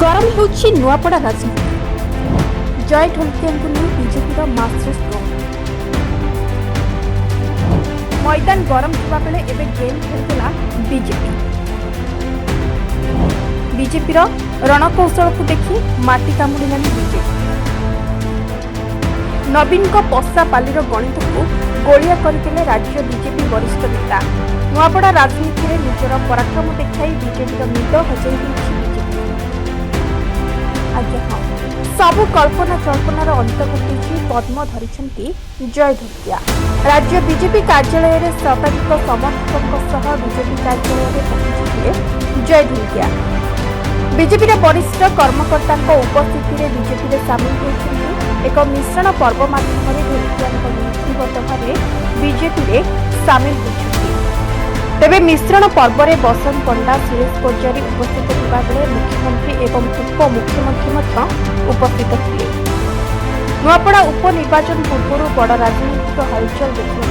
गरम होउछि नुआपड़ा राजनीति जय ढोलकिया नहीं बीजेपी मास्टर स्ट्रोक मैदान गरम थिबा बेले एबे गेम खेलुला बीजेपी रणकौशल को देखी माटी कामुड़िलानी बीजेपी नवीन को पशा पालीर गणित को गोलिया करथिले राज्य बीजेपी वरिष्ठ नेता नुआपड़ा राजनीति में निजर पराक्रम देखाई बीजेपी निद हजई बीजेपी आज्ञा हाँ सबु कल्पना कल्पनार अंत घटी पद्म धरी जय ढोलकिया राज्य बीजेपी कार्यालय में शताधिक समर्थकों बीजेपी कार्यालय पहुंची जय ढोलकिया बीजेपी वरिष्ठ कर्मकर्ता उपस्थिति में बीजेपी सामिल होती एक मिश्रण पर्व माध्यम ढोलकिया नीतिगत भाव बीजेपी सामिल होती तेबे मिश्रण पर्व में बसंत पंडा सुरेश पुजारी उपस्थित थिबा बेले मुख्यमंत्री एवं उपमुख्यमंत्री उपस्थित थे नुआपड़ा उपनिर्वाचन पूर्व बड़ राजनीतिक हलचल देखा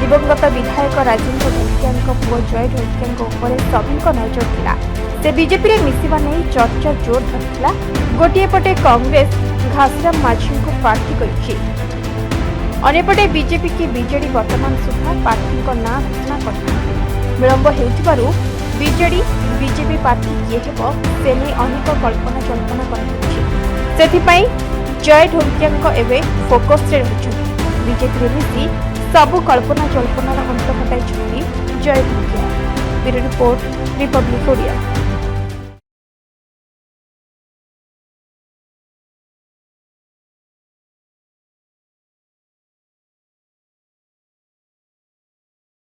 दिवंगत विधायक राजेन्द्र ढोलकिया पुओ जय ढोलकिया सभी नजर थिला से बीजेपी में मिसिबा नहीं चर्चा जोर धरथिला गोटे पटे कांग्रेस घासीराम माझी को प्रार्थी करिछि अन्यपटे बीजेपी की बीजेडी वर्तमान सुधा प्रार्थी ना घोषणा कर विलंब हेउथिबारु बीजेपी प्रार्थी किए हेबो से नहीं अनेक कल्पना जल्पना कर जय ढोलकिया एवं फोकस रे रहिछथि बीजेपी मिसी सबु कल्पना जल्पनार अंत घटाई जय Dholakia. Bureau report Republic Odia.